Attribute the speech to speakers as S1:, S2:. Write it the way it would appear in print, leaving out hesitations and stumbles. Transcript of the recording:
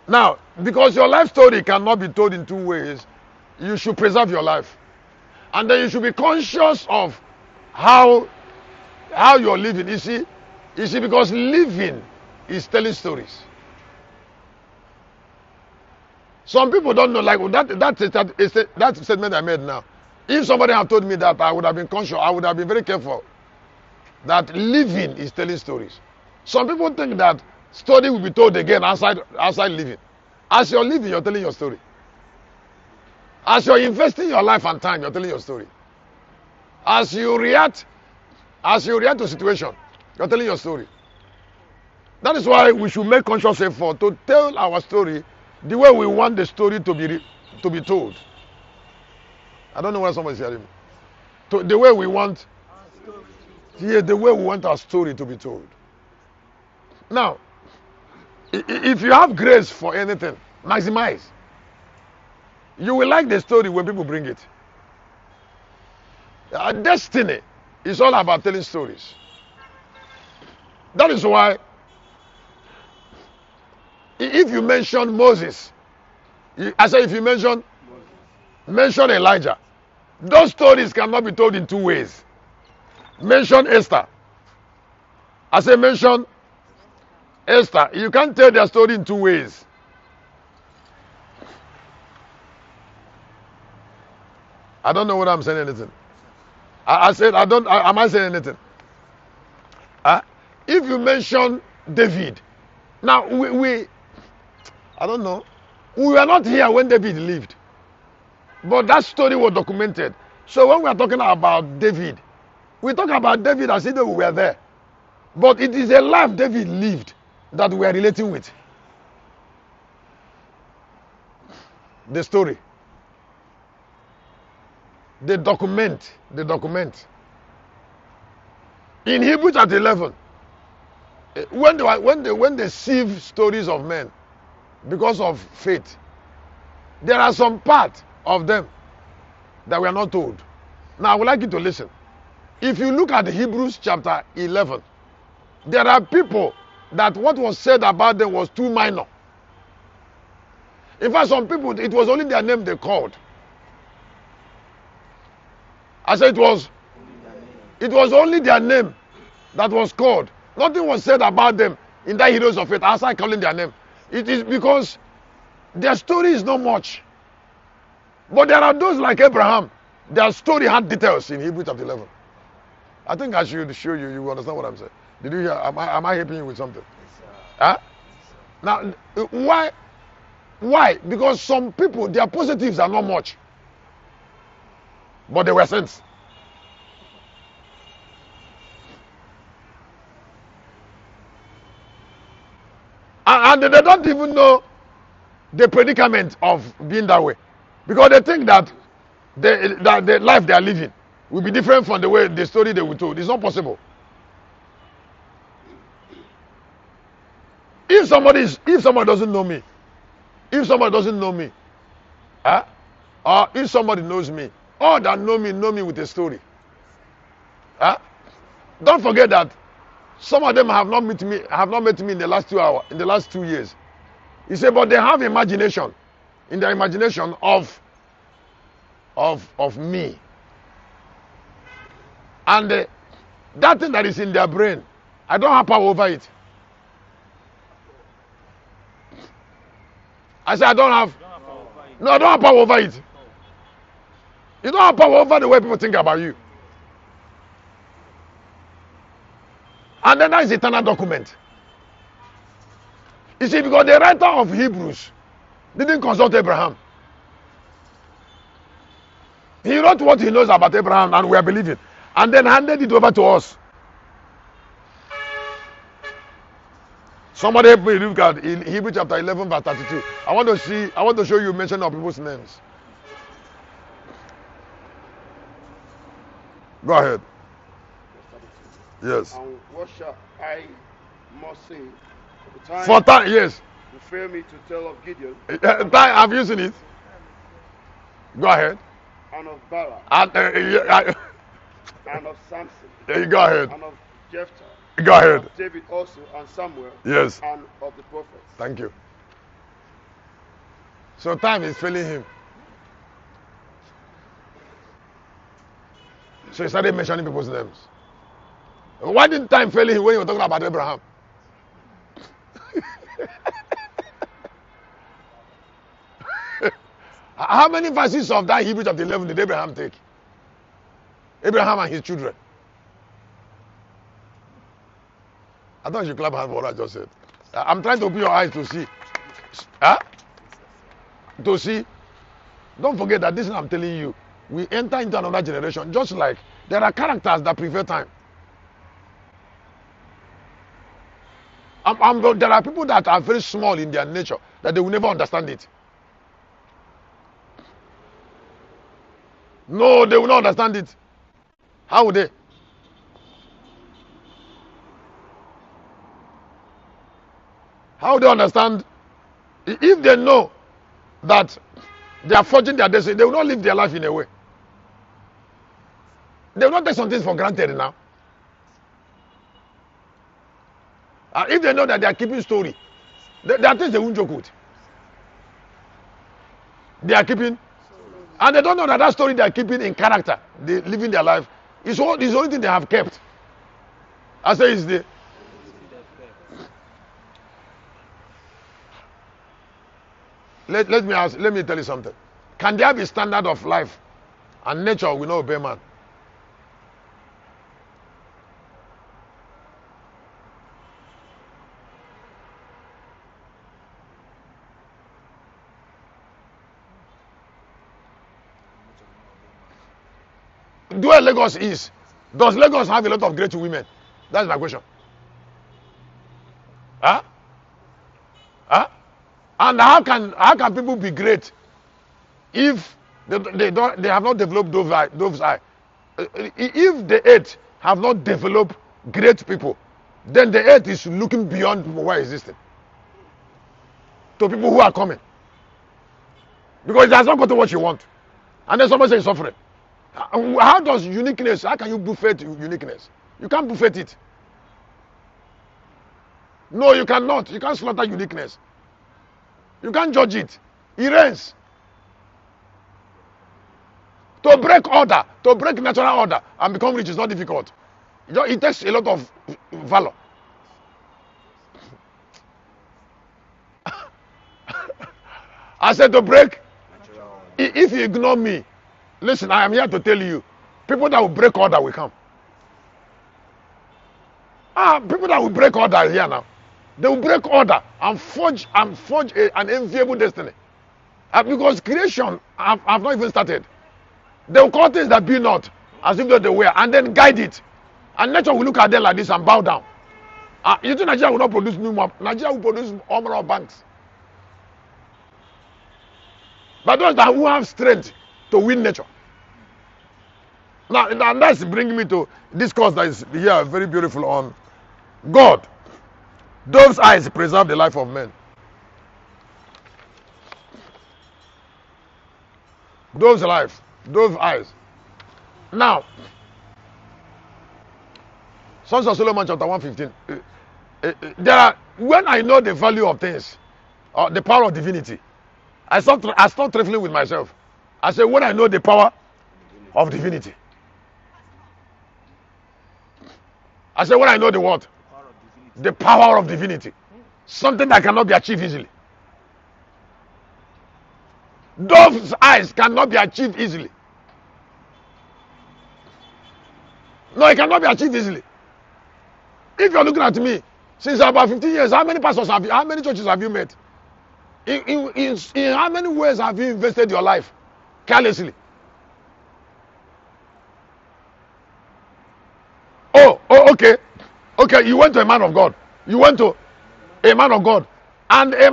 S1: Now, because your life story cannot be told in two ways, you should preserve your life. And then you should be conscious of how you're living. You see, because living is telling stories. Some people don't know, like that statement I made now. If somebody had told me that, I would have been conscious, I would have been very careful. That living is telling stories. Some people think that story will be told again outside living. As you're living, you're telling your story. As you're investing your life and time, you're telling your story. As you react to situation, you're telling your story. That is why we should make conscious effort to tell our story the way we want the story to be told. I don't know whether somebody's hearing me. The way we want our story to be told. Now, if you have grace for anything, maximize. You will like the story when people bring it. Destiny is all about telling stories. That is why, if you mention Moses, if you mention Elijah, those stories cannot be told in two ways. Mention Esther. Mention Esther. You can't tell their story in two ways. I don't know whether I'm saying anything. I said, am I saying anything? If you mention David, now I don't know. We were not here when David lived. But that story was documented. So when we are talking about David, we talk about David as if we were there. But it is a life David lived that we are relating with. The story. They document. In Hebrews chapter 11, when they sieve stories of men because of faith, there are some part of them that we are not told. Now I would like you to listen. If you look at Hebrews chapter 11, there are people that what was said about them was too minor. In fact, some people, it was only their name they called. I said it was only their name that was called. Nothing was said about them in that heroes of faith outside calling their name. It is because their story is not much. But there are those like Abraham. Their story had details in Hebrews chapter 11. I think I should show you. You understand what I'm saying? Did you hear? Am I helping you with something? Huh? Now, why? Because some people, their positives are not much. But they were saints. And they don't even know the predicament of being that way. Because they think that the life they are living will be different from the way the story they were told. It's not possible. If somebody doesn't know me, or if somebody knows me, all that know me with a story. Don't forget that some of them have not met me in the last 2 hours, in the last 2 years. He said, but they have imagination, in their imagination of me. And that thing that is in their brain, I don't have power over it. I said I don't have power over it. You don't have power over the way people think about you. And then that is eternal document. You see, because the writer of Hebrews didn't consult Abraham. He wrote what he knows about Abraham and we are believing. And then handed it over to us. Somebody help me look at in Hebrews chapter 11 verse 32. I want to show you mention of people's names. Go ahead. Yes.
S2: And what shall I must say?
S1: For time, yes.
S2: You fail me to tell of Gideon.
S1: I've used it. Go ahead.
S2: And of Barak.
S1: And
S2: of Samson.
S1: Go ahead.
S2: And of Jephthah.
S1: Go ahead.
S2: Of David also, and Samuel.
S1: Yes.
S2: And of the prophets.
S1: Thank you. So time is failing him. So he started mentioning people's names. Why didn't time fail him when he was talking about Abraham? How many verses of that Hebrew chapter 11 did Abraham take? Abraham and his children. I thought you should clap hands for what I just said. I'm trying to open your eyes to see. Huh? To see. Don't forget that this is what I'm telling you. We enter into another generation. Just like there are characters that prefer time. There are people that are very small in their nature that they will never understand it. No, they will not understand it. How would they? How would they understand? If they know that they are forging their destiny, they will not live their life in a way. They will not take some things for granted now. If they know that they are keeping story, there are things they won't joke with. They are keeping, and they don't know that story they are keeping in character, they living their life, is the only thing they have kept. I say is the. Let me tell you something. Can there be standard of life and nature will not obey man? Where Lagos is, does Lagos have a lot of great women? That's my question. Huh? Huh? And how can people be great if they have not developed dove's eye? If the earth have not developed great people, then the earth is looking beyond what existing to people who are coming, because it has not got to what you want, and then somebody says suffering. How does uniqueness? How can you buffet uniqueness? You can't buffet it. No, you cannot. You can't slaughter uniqueness. You can't judge it. It reigns. To break order, to break natural order and become rich is not difficult. It takes a lot of valor. I said to break. If you ignore me, listen, I am here to tell you, people that will break order will come. People that will break order are here now. They will break order and forge an enviable destiny. Because creation have not even started. They will call things that be not as if they were, and then guide it. And nature will look at them like this and bow down. You think Nigeria will not produce new map? Nigeria will produce all banks. But those who have strength to win nature. Now that's bringing me to this course that is here very beautiful on God. Dove's eyes preserve the life of men. Dove's life, Dove's eyes. Now, Sons of Solomon chapter 115. When I know the value of things, the power of divinity, I stop trifling with myself. I say, when I know the power of divinity. I say, when I know the what? The power of divinity. Something that cannot be achieved easily. Dove's eyes cannot be achieved easily. No, it cannot be achieved easily. If you're looking at me, since about 15 years, how many pastors have you, how many churches have you met? In how many ways have you invested your life carelessly? Oh, okay. Okay, you went to a man of God. You went to a man of God. And a